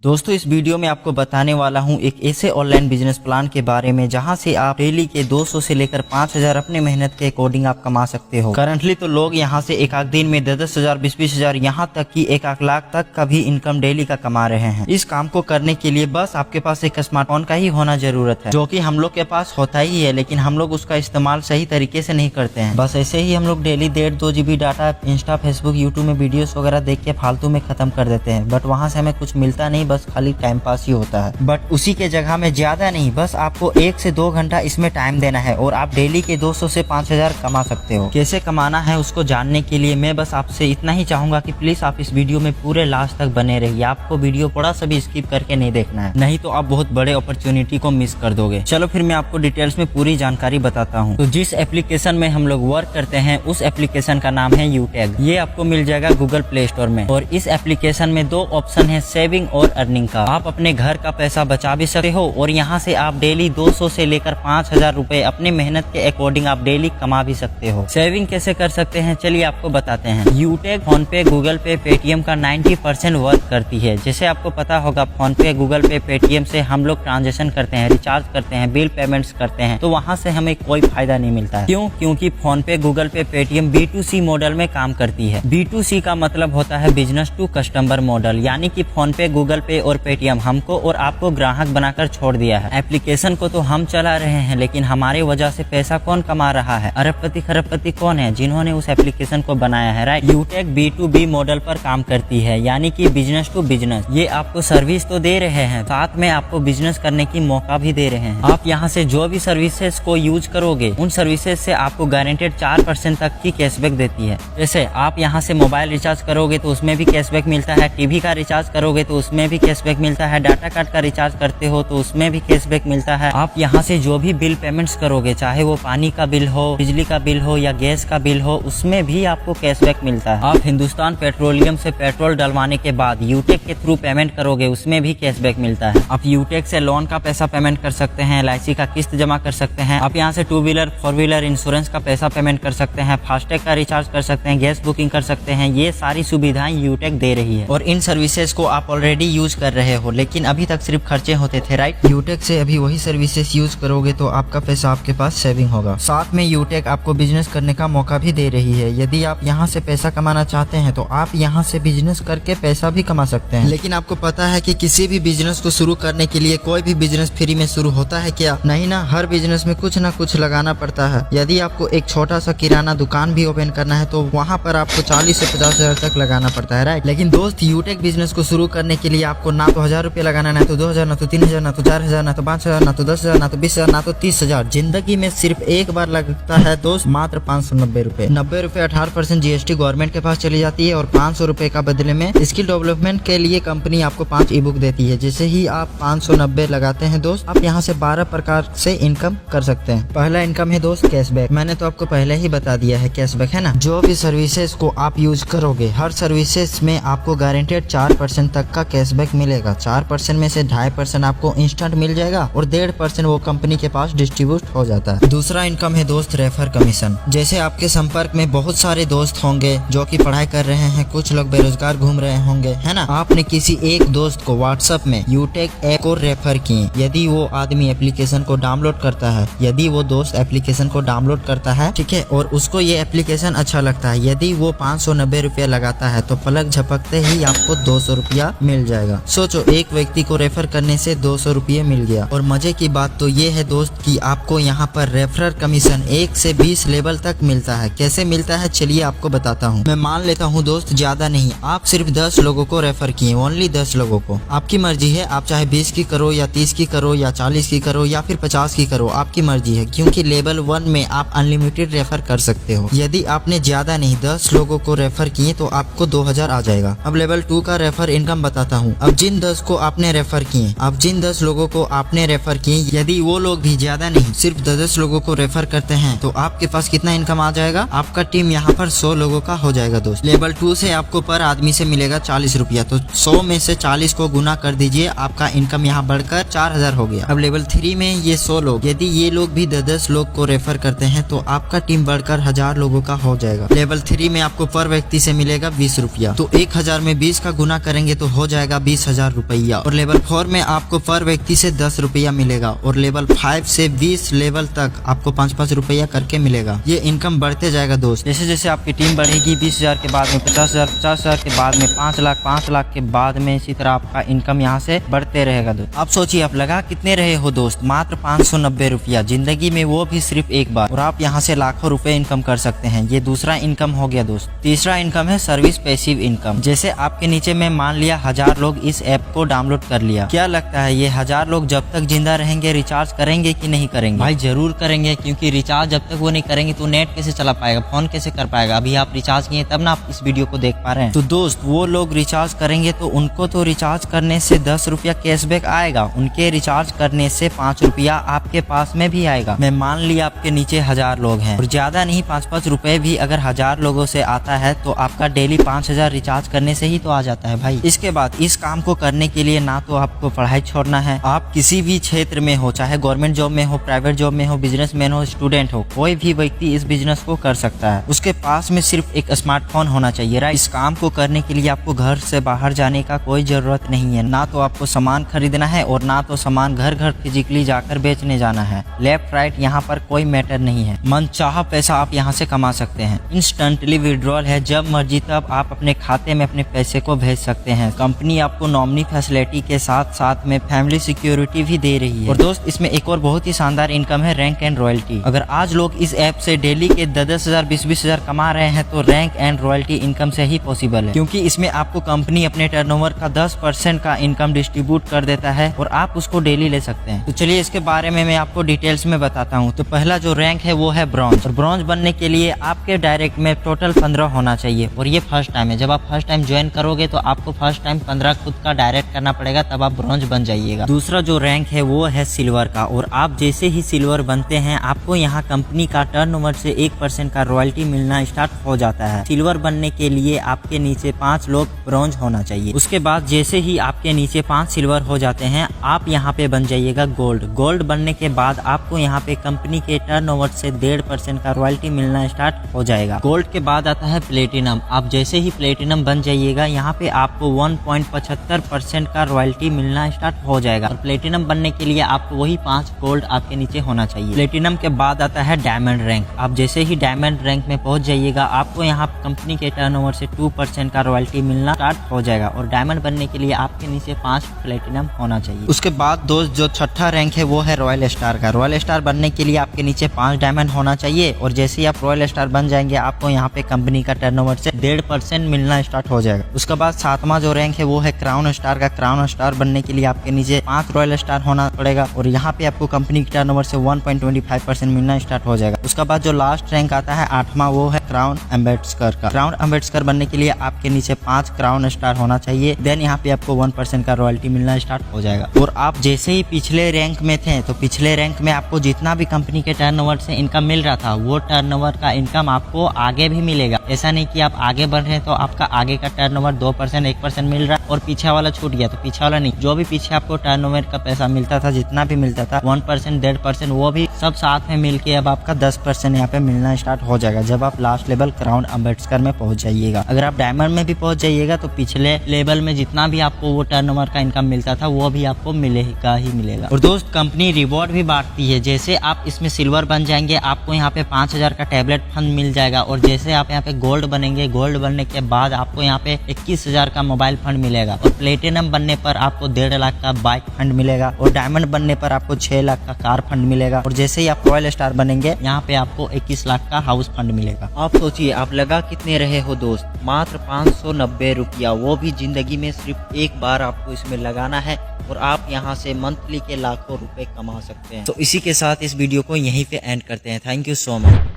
दोस्तों इस वीडियो में आपको बताने वाला हूं एक ऐसे ऑनलाइन बिजनेस प्लान के बारे में जहां से आप डेली के 200 से लेकर 5000 अपने मेहनत के अकॉर्डिंग आप कमा सकते हो। करंटली तो लोग यहां से एक आध दिन में 10,000 20,000 यहां तक कि 1 लाख तक का भी इनकम डेली का कमा रहे हैं। इस काम को करने के लिए बस आपके पास एक स्मार्टफोन का ही होना जरूरत है, जो कि हम लोग के पास होता ही है, लेकिन हम लोग उसका इस्तेमाल सही तरीके से नहीं करते हैं। बस ऐसे ही हम लोग daily 1.5-2 GB data Insta Facebook YouTube में वीडियोस वगैरह देख के फालतू में खत्म कर देते हैं। बट वहाँ से हमें कुछ मिलता नहीं, बस खाली टाइम पास ही होता है। बट उसी के जगह में ज्यादा नहीं, बस आपको 1 से 2 घंटा इसमें टाइम देना है और आप डेली के 200 से 5000 कमा सकते हो। कैसे कमाना है उसको जानने के लिए मैं बस आपसे इतना ही चाहूंगा कि प्लीज आप इस वीडियो में पूरे लास्ट तक बने रहिए। आपको वीडियो थोड़ा सा भी स्किप करके नहीं देखना है, नहीं तो आप बहुत बड़े अपॉर्चुनिटी को मिस कर दोगे। चलो फिर मैं आपको डिटेल्स में पूरी जानकारी बताता हूँ। तो जिस एप्लीकेशन में हम लोग वर्क करते हैं उस एप्लीकेशन का नाम है यूटेग। ये आपको मिल जाएगा गूगल प्ले स्टोर में। और इस एप्लीकेशन में 2 ऑप्शन है, सेविंग और अर्निंग का। आप अपने घर का पैसा बचा भी सकते हो और यहाँ से आप डेली 200 से लेकर 5000 रुपए अपने मेहनत के अकॉर्डिंग आप डेली कमा भी सकते हो। सेविंग कैसे कर सकते हैं चलिए आपको बताते हैं। यूटेग फोन पे, गूगल पे, पेटीएम का 90% वर्क करती है। जैसे आपको पता होगा फोन पे, गूगल पे, पेटीएम से हम लोग ट्रांजेक्शन करते हैं, रिचार्ज करते हैं, बिल पेमेंट्स करते हैं, तो वहाँ से हमें कोई फायदा नहीं मिलता है। क्यों? क्योंकि फोन पे, गूगल पे, पेटीएम B2C मॉडल में काम करती है। B2C का मतलब होता है बिजनेस टू कस्टमर मॉडल, यानी कि फोन पे, गूगल पे और पेटीएम हमको और आपको ग्राहक बनाकर छोड़ दिया है। एप्लीकेशन को तो हम चला रहे हैं, लेकिन हमारे वजह से पैसा कौन कमा रहा है? अरबपति खरबपति कौन है? जिन्होंने उस एप्लीकेशन को बनाया है, राइट। यूटेग B2B मॉडल पर काम करती है, यानी कि बिजनेस टू बिजनेस। ये आपको सर्विस तो दे रहे हैं, साथ में आपको बिजनेस करने की मौका भी दे रहे हैं। आप यहाँ से जो भी सर्विसेज को यूज करोगे उन सर्विसेज से आपको गारंटेड 4% तक की कैशबैक देती है। जैसे आप यहाँ से मोबाइल रिचार्ज करोगे तो उसमें भी कैशबैक मिलता है, टीवी का रिचार्ज करोगे तो उसमें भी कैशबैक मिलता है, डाटा कार्ड का रिचार्ज करते हो तो उसमें भी कैशबैक मिलता है। आप यहाँ से जो भी बिल पेमेंट्स करोगे, चाहे वो पानी का बिल हो, बिजली का बिल हो या गैस का बिल हो, उसमें भी आपको कैशबैक मिलता है। आप हिंदुस्तान पेट्रोलियम से पेट्रोल डलवाने के बाद यूटेग के थ्रू पेमेंट करोगे, उसमें भी कैशबैक मिलता है। आप यूटेग से लोन का पैसा पेमेंट कर सकते हैं, LIC का किस्त जमा कर सकते हैं, आप यहाँ से 2 व्हीलर 4 व्हीलर इंश्योरेंस का पैसा पेमेंट कर सकते हैं, फास्टैग का रिचार्ज कर सकते हैं, गैस बुकिंग कर सकते हैं। ये सारी सुविधाएं यूटेग दे रही है और इन सर्विसेज को आप ऑलरेडी यूज कर रहे हो, लेकिन अभी तक सिर्फ खर्चे होते थे, राइट। यूटेग से अभी वही सर्विसेज यूज करोगे तो आपका पैसा आपके पास सेविंग होगा। साथ में यूटेग आपको बिजनेस करने का मौका भी दे रही है। यदि आप यहाँ से पैसा कमाना चाहते हैं तो आप यहाँ से बिजनेस करके पैसा भी कमा सकते हैं। लेकिन आपको पता है कि किसी भी बिजनेस को शुरू करने के लिए कोई भी बिजनेस फ्री में शुरू होता है क्या? नहीं ना, हर बिजनेस में कुछ ना कुछ लगाना पड़ता है। यदि आपको एक छोटा सा किराना दुकान भी ओपन करना है तो वहाँ पर आपको 40 से 50,000 तक लगाना पड़ता है, राइट। लेकिन दोस्त यूटेग बिजनेस को शुरू करने के लिए आपको ना तो 1000 रुपये लगाना, ना तो 2000, ना तो 3000, ना तो 4000, ना तो 5000, ना तो 10,000, ना तो 20,000, ना तो 30,000। जिंदगी में सिर्फ एक बार लगता है दोस्त, मात्र 590 रुपए। 90 रुपए 18% GST गवर्नमेंट के पास चली जाती है और 500 रुपए का बदले में स्किल डेवलपमेंट के लिए कंपनी आपको 5 ई बुक देती है। जैसे ही आप 590 लगाते हैं दोस्त, आप यहाँ से 12 प्रकार से इनकम कर सकते हैं। पहला इनकम है दोस्त कैशबैक। मैंने तो आपको पहले ही बता दिया है, कैशबैक है ना। जो भी सर्विसेज को आप यूज करोगे, हर सर्विसेज में आपको गारंटेड 4% तक का कैशबैक मिलेगा। 4% में से 2.5% आपको इंस्टेंट मिल जाएगा और 1.5% वो कंपनी के पास डिस्ट्रीब्यूट हो जाता है। दूसरा इनकम है दोस्त रेफर कमीशन। जैसे आपके संपर्क में बहुत सारे दोस्त होंगे जो कि पढ़ाई कर रहे हैं, कुछ लोग बेरोजगार घूम रहे होंगे, है ना। आपने किसी एक दोस्त को व्हाट्सएप में यूटेग ऐप को रेफर किए। यदि वो आदमी एप्लीकेशन को डाउनलोड करता है, यदि वो दोस्त एप्लीकेशन को डाउनलोड करता है, ठीक है, और उसको ये एप्लीकेशन अच्छा लगता है, यदि वो 590 रुपया लगाता है तो पलक झपकते ही आपको 200 रुपया मिल जाएगा। सोचो, एक व्यक्ति को रेफर करने से 200 रुपये मिल गया। और मजे की बात तो ये है दोस्त कि आपको यहाँ पर रेफरल कमीशन 1 से 20 लेवल तक मिलता है। कैसे मिलता है चलिए आपको बताता हूँ। मैं मान लेता हूँ दोस्त, ज्यादा नहीं, आप सिर्फ 10 लोगों को रेफर किए, ओनली 10 लोगों को। आपकी मर्जी है, आप चाहे 20 की करो या 30 की करो या 40 की करो या फिर 50 की करो, आपकी मर्जी है। क्योंकि लेवल 1 में आप अनलिमिटेड रेफर कर सकते हो। यदि आपने ज्यादा नहीं 10 लोगों को रेफर किए तो आपको 2000 आ जाएगा। अब लेवल 2 का रेफर इनकम बताता हूँ। अब जिन 10 को आपने रेफर किए, अब जिन 10 लोगों को आपने रेफर किए, यदि वो लोग भी ज्यादा नहीं सिर्फ 10 लोगों को रेफर करते हैं तो आपके पास कितना इनकम आ जाएगा? आपका टीम यहाँ पर 100 लोगों का हो जाएगा दोस्त। लेवल 2 से आपको पर आदमी से मिलेगा 40 रुपया, तो 100 में से 40 को गुना कर दीजिए, आपका इनकम यहाँ बढ़कर 4000 हो गया। अब लेवल 3 में ये 100 लोग, यदि ये लोग भी 10 लोग को रेफर करते हैं तो आपका टीम बढ़कर 1000 लोगों का हो जाएगा। लेवल 3 में आपको पर व्यक्ति से मिलेगा 20 रुपया, तो 1000 में 20 का गुना करेंगे तो हो जाएगा 20,000 रुपया और लेवल 4 में आपको पर व्यक्ति से 10 रुपया मिलेगा और लेवल 5 से 20 लेवल तक आपको 5-5 रुपया करके मिलेगा। ये इनकम बढ़ते जाएगा दोस्त। जैसे जैसे आपकी टीम बढ़ेगी 20,000 के बाद में 50,000, 50,000 के बाद में 5 लाख, 5 लाख के बाद में इसी तरह आपका इनकम यहाँ से बढ़ते रहेगा दोस्त। आप सोचिए आप लगा कितने रहे हो दोस्त, मात्र 590 रुपया, जिंदगी में वो भी सिर्फ एक बार, और आप यहाँ से लाखों रुपए इनकम कर सकते हैं। ये दूसरा इनकम हो गया दोस्त। तीसरा इनकम है सर्विस पैसिव इनकम। जैसे आपके नीचे में मान लिया 1000 लोग इस ऐप को डाउनलोड कर लिया, क्या लगता है ये 1000 लोग जब तक जिंदा रहेंगे रिचार्ज करेंगे कि नहीं करेंगे? भाई जरूर करेंगे, क्योंकि रिचार्ज जब तक वो नहीं करेंगे तो नेट कैसे चला पाएगा, फोन कैसे कर पाएगा। अभी आप रिचार्ज किए तब ना आप इस वीडियो को देख पा रहे हैं। तो दोस्त वो लोग रिचार्ज करेंगे तो उनको तो रिचार्ज करने से 10 रुपया कैशबैक आएगा, उनके रिचार्ज करने से 5 रुपया आपके पास में भी आएगा। मैं मान लिया आपके नीचे 1000 लोग हैं और ज्यादा नहीं 5-5 रुपए भी अगर 1000 लोगों से आता है तो आपका डेली 5000 रिचार्ज करने से ही तो आ जाता है भाई। इसके बाद इस काम को करने के लिए ना तो आपको पढ़ाई छोड़ना है, आप किसी भी क्षेत्र में हो, चाहे गवर्नमेंट जॉब में हो, प्राइवेट जॉब में हो, बिजनेसमैन हो, स्टूडेंट हो, कोई भी व्यक्ति इस बिजनेस को कर सकता है। उसके पास में सिर्फ एक स्मार्टफोन होना चाहिए राइट। इस काम को करने के लिए आपको घर से बाहर जाने का कोई जरूरत नहीं है, ना तो आपको सामान खरीदना है और ना तो सामान घर घर फिजिकली जाकर बेचने जाना है। लेफ्ट राइट यहाँ पर कोई मैटर नहीं है, मन चाह पैसा आप यहाँ से कमा सकते हैं। इंस्टेंटली विड्रॉल है, जब मर्जी तब आप अपने खाते में अपने पैसे को भेज सकते हैं। कंपनी आपको नॉमिनी फैसिलिटी के साथ साथ में फैमिली सिक्योरिटी भी दे रही है। और दोस्त इसमें एक और बहुत ही शानदार इनकम है रैंक एंड रॉयल्टी। अगर आज लोग इस ऐप से डेली के 10,000 20,000 कमा रहे हैं तो रैंक एंड रॉयल्टी इनकम से ही पॉसिबल है, क्योंकि इसमें आपको कंपनी अपने टर्नओवर का 10% का इनकम डिस्ट्रीब्यूट कर देता है और आप उसको डेली ले सकते हैं। तो चलिए इसके बारे में मैं आपको डिटेल्स में बताता हूँ। तो पहला जो रैंक है वो है ब्रॉन्ज, और ब्रॉन्ज बनने के लिए आपके डायरेक्ट में टोटल 15 होना चाहिए और ये फर्स्ट टाइम है। जब आप फर्स्ट टाइम ज्वाइन करोगे तो आपको फर्स्ट टाइम 15 खुद का डायरेक्ट करना पड़ेगा, तब आप ब्रॉन्ज बन जाइएगा। दूसरा जो रैंक है वो है सिल्वर का, और आप जैसे ही सिल्वर बनते हैं आपको यहाँ कंपनी का टर्नओवर से 1% का रॉयल्टी मिलना स्टार्ट हो जाता है। सिल्वर बनने के लिए आपके नीचे 5 लोग ब्रॉन्ज होना चाहिए। उसके बाद जैसे ही आपके नीचे 5 सिल्वर हो जाते हैं आप यहाँ पे बन जाइएगा गोल्ड। गोल्ड बनने के बाद आपको यहाँ पे कंपनी के टर्नओवर से 1.5% का रॉयल्टी मिलना स्टार्ट हो जाएगा। गोल्ड के बाद आता है प्लेटिनम। आप जैसे ही प्लेटिनम बन जाइएगा यहाँ पे आपको 1.75% का रॉयल्टी मिलना स्टार्ट हो जाएगा। और प्लेटिनम बनने के लिए आपको वही 5 गोल्ड आपके नीचे होना चाहिए। प्लेटिनम के बाद आता है डायमंड रैंक। आप जैसे ही डायमंड रैंक में पहुंच जाइएगा आपको यहाँ कंपनी के टर्नओवर से 2% का रॉयल्टी मिलना स्टार्ट हो जाएगा। और डायमंड बनने के लिए आपके नीचे 5 प्लेटिनम होना चाहिए। उसके बाद दोस्त जो छठा रैंक है वो है रॉयल स्टार का। रॉयल स्टार बनने के लिए आपके नीचे 5 डायमंड होना चाहिए और जैसे ही आप रॉयल स्टार बन जाएंगे आपको यहाँ पे कंपनी का टर्नओवर से 1.5% मिलना स्टार्ट हो जाएगा। उसके बाद 7वां जो रैंक है वो है क्राउन स्टार का। क्राउन स्टार बनने के लिए आपके नीचे 5 रॉयल स्टार होना पड़ेगा और यहाँ पे आपको कंपनी के टर्नओवर से 1.25% मिलना स्टार्ट हो जाएगा। उसके बाद जो लास्ट रैंक आता है 8वां वो है क्राउन एम्बेसडर का। क्राउन एम्बेसडर बनने के लिए आपके नीचे 5 क्राउन स्टार होना चाहिए, देन यहाँ पे आपको 1% का रॉयल्टी मिलना स्टार्ट हो जाएगा। और आप जैसे ही पिछले रैंक में थे तो पिछले रैंक में आपको जितना भी कंपनी के टर्नओवर से इनकम मिल रहा था वो टर्नओवर का इनकम आपको आगे भी मिलेगा। ऐसा नहीं कि आप आगे बढ़ रहे हैं तो आपका आगे का टर्नओवर 2% 1% मिल रहा है और पीछे वाला छूट गया, तो पीछे वाला नहीं, जो भी पीछे आपको टर्नओवर का पैसा मिलता था जितना भी मिलता था 1% 1.5% वो भी सब साथ में मिलके अब आपका 10% यहाँ पे मिलना स्टार्ट हो जाएगा जब आप लास्ट लेवल क्राउन एम्बेसडर में पहुंच जाइएगा। अगर आप डायमंड में भी पहुंच जाइएगा तो पिछले लेवल में जितना भी आपको वो टर्नओवर का इनकम मिलता था वो भी आपको मिलेगा ही मिलेगा। और दोस्त कंपनी रिवॉर्ड भी बांटती है। जैसे आप इसमें सिल्वर बन जाएंगे आपको यहाँ पे 5000 का टैबलेट फंड मिल जाएगा और जैसे आप यहाँ पे गोल्ड बनेंगे, गोल्ड बनने के बाद आपको यहाँ पे 21,000 का मोबाइल फंड मिलेगा और प्लेटिनम बनने पर आपको 1.5 लाख का बाइक फंड मिलेगा और डायमंड बनने पर आपको 6 लाख का कार फंड मिलेगा और जैसे ही आप रॉयल स्टार बनेंगे यहाँ पे आपको 21 लाख का हाउस फंड मिलेगा। आप सोचिए आप लगा कितने रहे हो दोस्त, मात्र 590 रुपया, वो भी जिंदगी में सिर्फ एक बार आपको इसमें लगाना है और आप यहाँ से मंथली के लाखों रुपए कमा सकते हैं। तो इसी के साथ इस वीडियो को यहीं पे एंड करते हैं। Thank you so much.